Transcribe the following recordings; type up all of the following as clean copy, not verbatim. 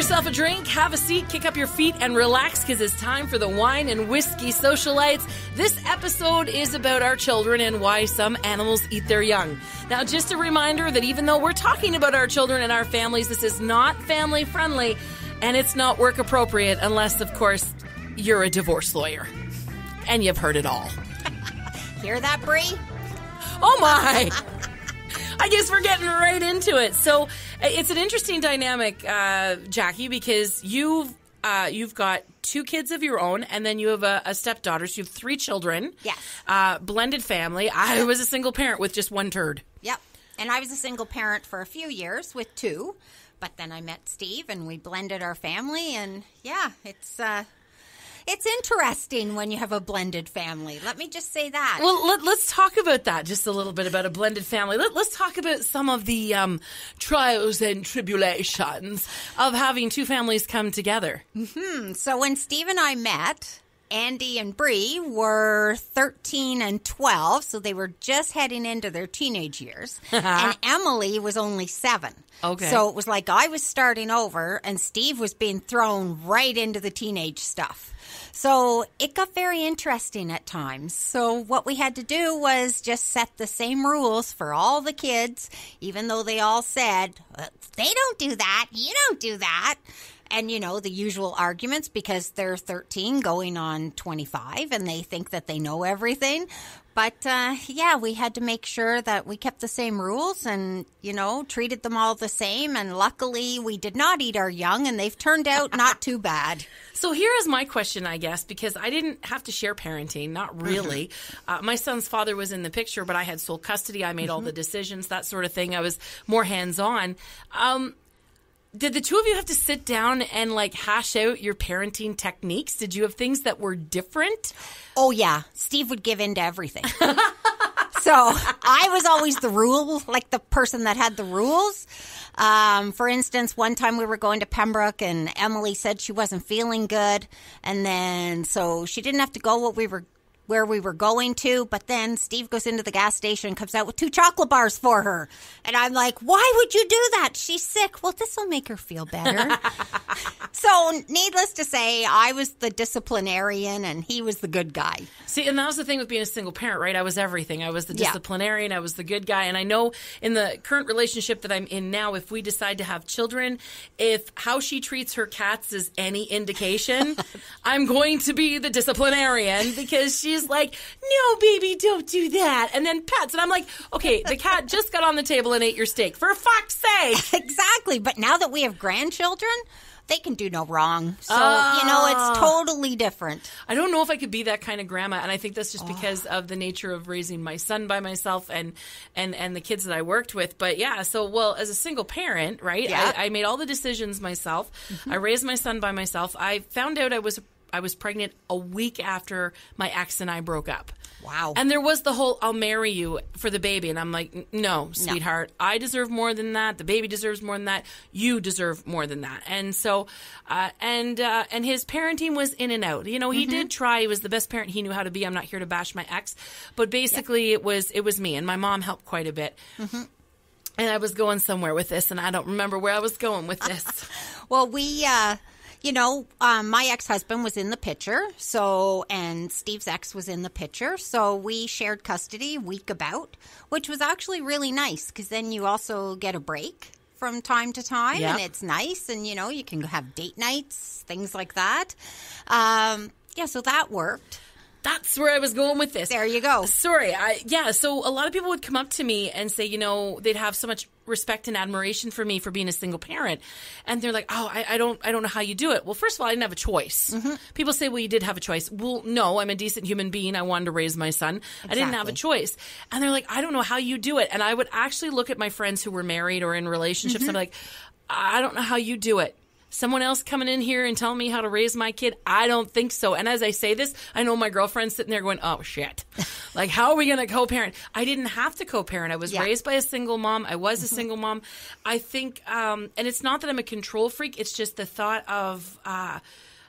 yourself a drink, have a seat, kick up your feet, and relax because it's time for the Wine and Whiskey Socialites. This episode is about our children and why some animals eat their young. Now, just a reminder that even though we're talking about our children and our families, this is not family friendly and it's not work appropriate unless, of course, you're a divorce lawyer. And you've heard it all. Hear that, Bree? Oh my! I guess we're getting right into it. So it's an interesting dynamic, Jackie, because you've got 2 kids of your own, and then you have a stepdaughter. So you have 3 children. Yes. Blended family. I was a single parent with just 1 turd. Yep. And I was a single parent for a few years with 2, but then I met Steve, and we blended our family, and yeah, it's interesting when you have a blended family. Let me just say that. Well, let's talk about that just a little bit, about a blended family. Let's talk about some of the trials and tribulations of having 2 families come together. Mm-hmm. So when Steve and I met, Andy and Bree were 13 and 12, so they were just heading into their teenage years. And Emily was only 7. Okay. So it was like I was starting over, and Steve was being thrown right into the teenage stuff. So it got very interesting at times. So what we had to do was just set the same rules for all the kids, even though they all said, they don't do that, you don't do that. And, you know, the usual arguments because they're 13 going on 25 and they think that they know everything. But, yeah, we had to make sure that we kept the same rules and, you know, treated them all the same. And luckily, we did not eat our young, and they've turned out not too bad. So here is my question, I guess, because I didn't have to share parenting, not really. My son's father was in the picture, but I had sole custody. I made all the decisions, that sort of thing. I was more hands-on. Did the 2 of you have to sit down and, like, hash out your parenting techniques? Did you have things that were different? Oh, yeah. Steve would give in to everything. So I was always the rule, like the person that had the rules. For instance, one time we were going to Pembroke and Emily said she wasn't feeling good. And then so she didn't have to go where we were going to, but then Steve goes into the gas station and comes out with 2 chocolate bars for her. And I'm like, why would you do that? She's sick. Well, this will make her feel better. So needless to say, I was the disciplinarian and he was the good guy. See, and that was the thing with being a single parent, right? I was everything. I was the disciplinarian. I was the good guy. And I know in the current relationship that I'm in now, if we decide to have children, if how she treats her cats is any indication, I'm going to be the disciplinarian because she's like, no, baby, don't do that. And then pets. And I'm like, okay, the cat just got on the table and ate your steak. For fuck's sake. Exactly. But now that we have grandchildren, they can do no wrong. So, you know, it's totally different. I don't know if I could be that kind of grandma. And I think that's just because of the nature of raising my son by myself and the kids that I worked with. But yeah, so, well, as a single parent, right, yeah. I made all the decisions myself. Mm-hmm. I raised my son by myself. I found out I was pregnant a week after my ex and I broke up. Wow. And there was the whole, I'll marry you for the baby. And I'm like, no, sweetheart, no. I deserve more than that. The baby deserves more than that. You deserve more than that. And so, and his parenting was in and out. You know, he did try. He was the best parent he knew how to be. I'm not here to bash my ex. But basically it was me. And my mom helped quite a bit. Mm-hmm. And I was going somewhere with this, and I don't remember where I was going with this. Well, we... You know, my ex-husband was in the picture, and Steve's ex was in the picture, so we shared custody a week about, which was actually really nice, because then you also get a break from time to time, and it's nice, and, you know, you can have date nights, things like that. Yeah, so that worked. That's where I was going with this. There you go. Sorry. So a lot of people would come up to me and say, you know, they'd have so much respect and admiration for me for being a single parent. And they're like, oh, I don't know how you do it. Well, first of all, I didn't have a choice. Mm-hmm. People say, well, you did have a choice. Well, no, I'm a decent human being. I wanted to raise my son. Exactly. I didn't have a choice. And they're like, I don't know how you do it. And I would actually look at my friends who were married or in relationships and I'm like, I don't know how you do it. Someone else coming in here and telling me how to raise my kid? I don't think so. And as I say this, I know my girlfriend's sitting there going, oh, shit. Like, how are we going to co-parent? I didn't have to co-parent. I was raised by a single mom. I was a single mom. I think, and it's not that I'm a control freak. It's just the thought of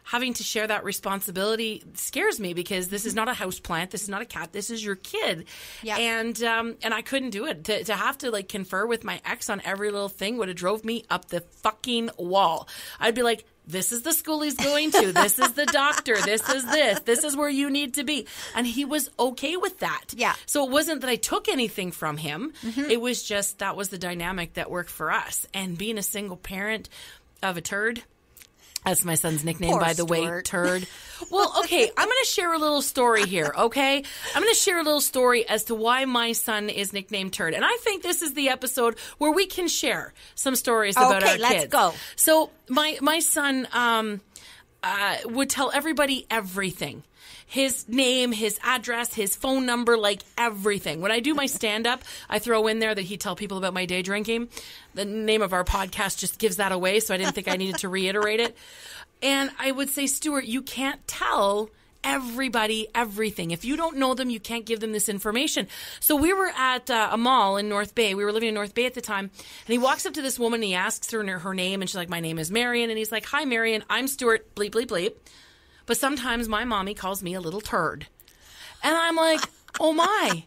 having to share that responsibility scares me because this is not a house plant. This is not a cat. This is your kid. Yeah. And I couldn't do it. To have to like confer with my ex on every little thing would have drove me up the fucking wall. I'd be like, this is the school he's going to. This is the doctor. This is this. This is where you need to be. And he was okay with that. Yeah. So it wasn't that I took anything from him. It was just that was the dynamic that worked for us. And being a single parent of a turd, that's my son's nickname, Poor by the way, Stuart. turd. Well, okay, I'm going to share a little story here, okay? I'm going to share a little story as to why my son is nicknamed Turd. And I think this is the episode where we can share some stories about our kids. Okay, let's go. So my son would tell everybody everything. His name, his address, his phone number, like everything. When I do my stand-up, I throw in there that he'd tell people about my day drinking. The name of our podcast just gives that away, so I didn't think I needed to reiterate it. And I would say, Stuart, you can't tell everybody everything. If you don't know them, you can't give them this information. So we were at a mall in North Bay. We were living in North Bay at the time. And he walks up to this woman and he asks her her name. And she's like, my name is Marion. And he's like, hi, Marion. I'm Stuart, bleep, bleep, bleep. But sometimes my mommy calls me a little turd. And I'm like, oh my.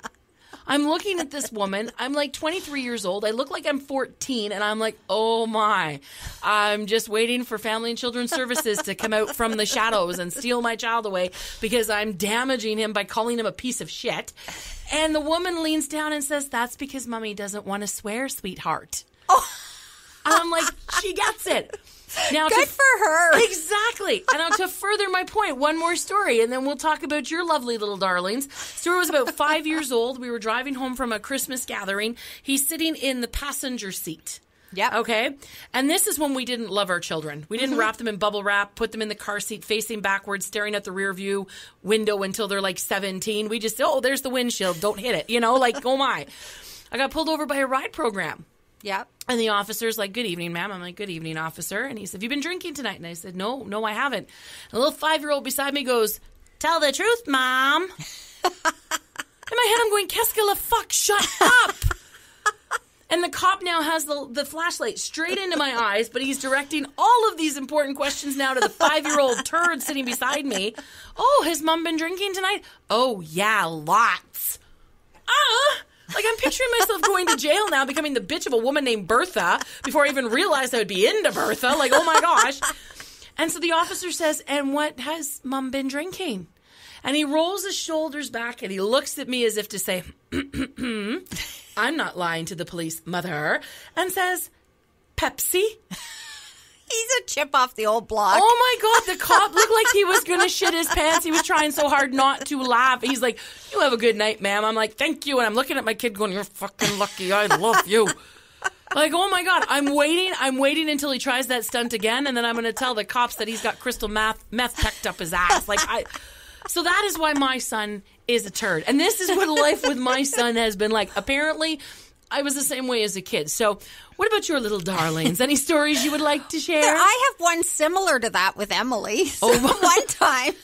I'm looking at this woman. I'm like 23 years old. I look like I'm 14. And I'm like, oh my. I'm just waiting for Family and Children's Services to come out from the shadows and steal my child away because I'm damaging him by calling him a piece of shit. And the woman leans down and says, that's because mommy doesn't want to swear, sweetheart. Oh. I'm like, she gets it. Now, Good for her. Exactly. And now to further my point, one more story, and then we'll talk about your lovely little darlings. Stuart was about 5 years old. We were driving home from a Christmas gathering. He's sitting in the passenger seat. Yeah. Okay. And this is when we didn't love our children. We didn't wrap them in bubble wrap, put them in the car seat facing backwards, staring at the rear view window until they're like 17. We just, oh, there's the windshield. Don't hit it. You know, like, oh my. I got pulled over by a ride program. Yep. And the officer's like, good evening, ma'am. I'm like, good evening, officer. And he said, have you been drinking tonight? And I said, no, I haven't. And a little 5-year-old beside me goes, tell the truth, Mom. In my head, I'm going, Keska, fuck, shut up. And the cop now has the flashlight straight into my eyes, but he's directing all of these important questions now to the 5-year-old turd sitting beside me. Oh, has Mom been drinking tonight? Oh, yeah, lots. Like, I'm picturing myself going to jail now, becoming the bitch of a woman named Bertha, before I even realized I would be into Bertha. Like, oh my gosh. And so the officer says, and what has Mom been drinking? And he rolls his shoulders back and he looks at me as if to say, I'm not lying to the police, mother, and says, Pepsi. He's a chip off the old block. Oh my God, the cop looked like he was going to shit his pants. He was trying so hard not to laugh. He's like, you have a good night, ma'am. I'm like, thank you. And I'm looking at my kid going, you're fucking lucky. I love you. Like, oh my God, I'm waiting until he tries that stunt again. And then I'm going to tell the cops that he's got crystal meth pecked up his ass. So that is why my son is a turd. And this is what life with my son has been like. Apparently, I was the same way as a kid. So what about your little darlings? Any stories you would like to share? I have one similar to that with Emily. So Oh. one time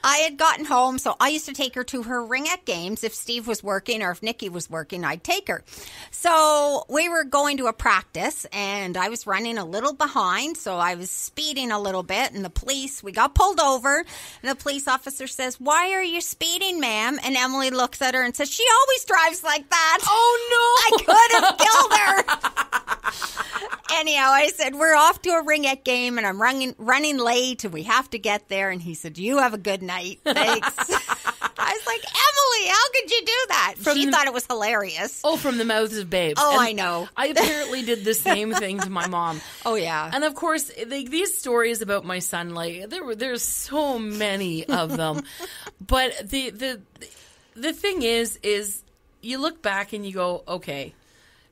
I had gotten home, so I used to take her to her ringette games. If Steve was working or if Nikki was working, I'd take her. So we were going to a practice and I was running a little behind, so I was speeding a little bit, and we got pulled over, and the police officer says, why are you speeding, ma'am? And Emily looks at her and says, she always drives like that. Oh, no. I could have killed her. Anyhow, I said, we're off to a ringette game and I'm running late and we have to get there. And he said, you have a good night. Thanks. I was like, Emily, how could you do that? She thought it was hilarious. Oh, from the mouths of babes. Oh, And I know. I apparently did the same thing to my mom. Oh, yeah. And of course, these stories about my son, like there's so many of them. But the thing is you look back and you go, okay.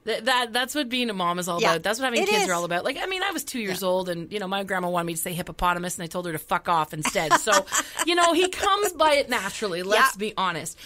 That's what being a mom is all about. That's what having kids are all about. Like, I mean, I was 2 years old and, my grandma wanted me to say hippopotamus and I told her to fuck off instead. So, he comes by it naturally. Let's be honest.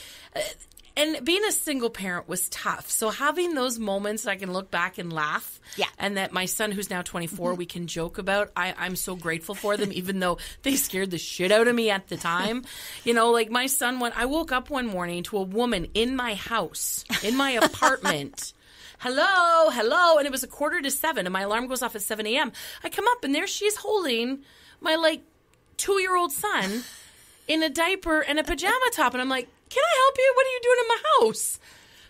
And being a single parent was tough. So having those moments I can look back and laugh. Yeah. And that my son, who's now 24, we can joke about. I'm so grateful for them, even though they scared the shit out of me at the time. Like my son, when I woke up one morning to a woman in my house, in my apartment. Hello. And it was 6:45 and my alarm goes off at 7 a.m. I come up and there she is holding my 2-year-old son in a diaper and a pajama top. And I'm like, can I help you? What are you doing in my house?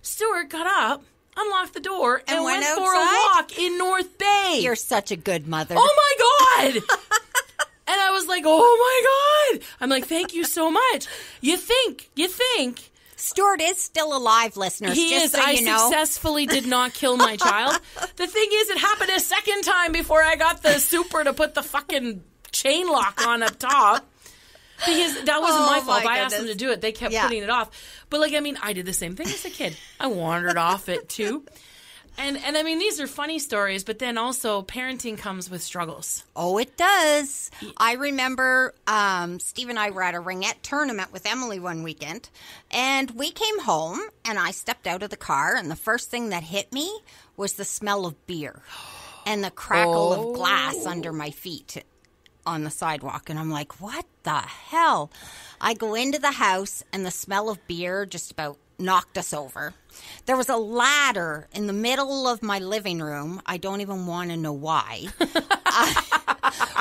Stuart got up, unlocked the door, and went for a walk in North Bay. You're such a good mother. Oh, my God. And I was like, oh, my God. I'm like, thank you so much. You think. Stuart is still alive, listeners. He just is. So I you know. successfully did not kill my child. The thing is, it happened a second time before I got the super to put the fucking chain lock on up top. Because that wasn't my fault. I asked them to do it. They kept putting it off. But, like, I mean, I did the same thing as a kid. I wandered off it, too. And I mean, these are funny stories, but then also parenting comes with struggles. Oh, it does. I remember Steve and I were at a ringette tournament with Emily one weekend, and we came home, and I stepped out of the car, and the first thing that hit me was the smell of beer and the crackle of glass under my feet on the sidewalk. And I'm like, what the hell? I go into the house, and the smell of beer just about knocked us over. There was a ladder in the middle of my living room. I don't even want to know why.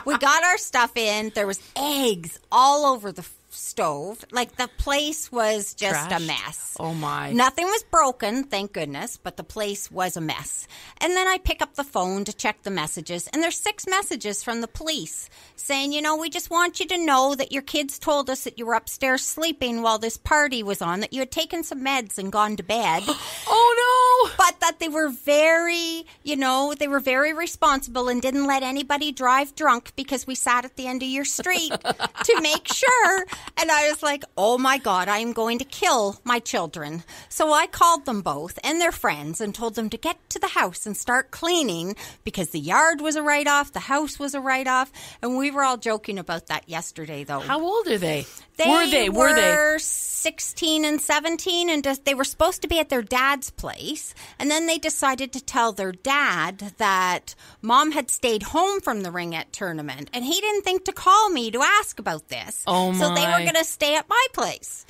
We got our stuff in. There was eggs all over the stove. Like, the place was just Trashed. a mess. Oh, my. Nothing was broken, thank goodness, but the place was a mess. And then I pick up the phone to check the messages, and there's 6 messages from the police saying, you know, we just want you to know that your kids told us that you were upstairs sleeping while this party was on, that you had taken some meds and gone to bed. Oh, no! But that they were very, they were very responsible and didn't let anybody drive drunk because we sat at the end of your street to make sure. And I was like, oh, my God, I am going to kill my children. So I called them both and their friends and told them to get to the house and start cleaning because the yard was a write-off, the house was a write-off. And we were all joking about that yesterday, though. How old are they? They were 16 and 17, and they were supposed to be at their dad's place. And then they decided to tell their dad that Mom had stayed home from the ringette tournament, and he didn't think to call me to ask about this. Oh, my. So they were going to stay at my place.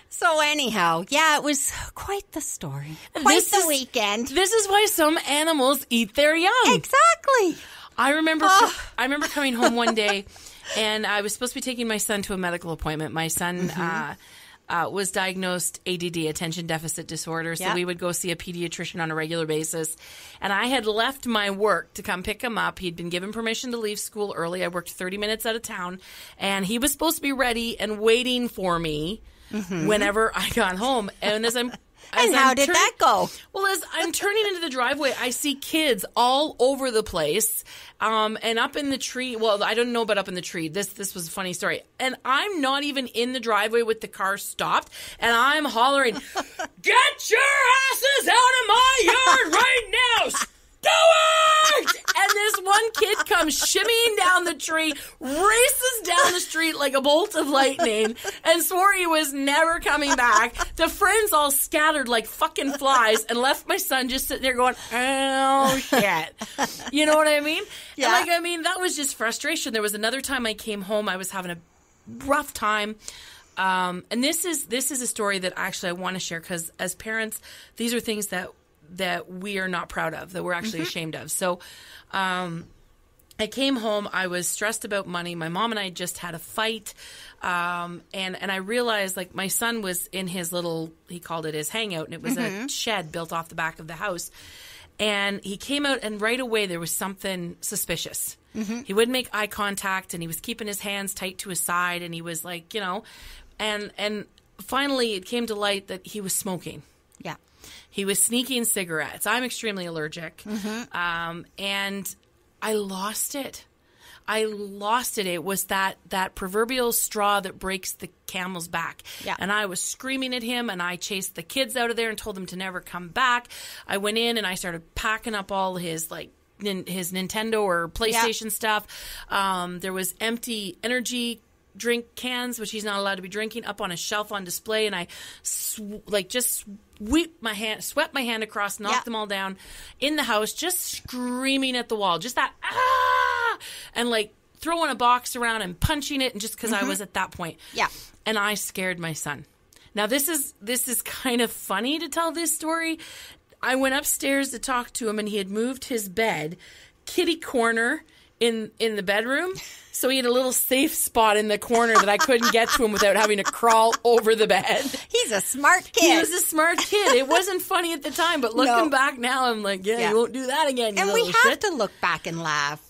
So anyhow, yeah, it was quite the story. Quite the weekend. This is why some animals eat their young. Exactly. I remember coming home one day, and I was supposed to be taking my son to a medical appointment. My son was diagnosed ADD, attention deficit disorder, so we would go see a pediatrician on a regular basis. And I had left my work to come pick him up. He'd been given permission to leave school early. I worked 30 minutes out of town, and he was supposed to be ready and waiting for me whenever I got home. And how did that go? Well, as I'm turning into the driveway, I see kids all over the place, and up in the tree. Well, I don't know about up in the tree. This was a funny story. And I'm not even in the driveway with the car stopped, and I'm hollering, "Get your asses out of my yard right now! Stuart!" And this one kid comes shimmying down the tree, races down the street like a bolt of lightning, and swore he was never coming back. The friends all scattered like fucking flies and left my son just sitting there going, oh, shit. You know what I mean? Yeah. And that was just frustration. There was another time I came home, I was having a rough time. And this is a story that actually I want to share because as parents, these are things that we are not proud of, that we're actually ashamed of. So I came home. I was stressed about money. My mom and I just had a fight. And I realized, like, my son was in his little, he called it his hangout, and it was a shed built off the back of the house. And he came out, and right away there was something suspicious. He wouldn't make eye contact, and he was keeping his hands tight to his side, and he was like, and finally it came to light that he was smoking. Yeah. He was sneaking cigarettes. I'm extremely allergic. And I lost it. It was that proverbial straw that breaks the camel's back. Yeah. And I was screaming at him, and I chased the kids out of there and told them to never come back. I went in and I started packing up all his his Nintendo or PlayStation stuff. There was empty energy drink cans, which he's not allowed to be drinking, up on a shelf on display, and I just swept my hand across, knocked them all down in the house, just screaming at the wall, just that and like throwing a box around and punching it, and just because I was at that point. Yeah. And I scared my son. Now this is kind of funny to tell this story. I went upstairs to talk to him, and he had moved his bed kitty corner in the bedroom. So he had a little safe spot in the corner that I couldn't get to him without having to crawl over the bed. He's a smart He kid. was a smart kid. It wasn't funny at the time, but looking back now, I'm like, yeah, you won't do that again. And you we little have shit. to look back and laugh.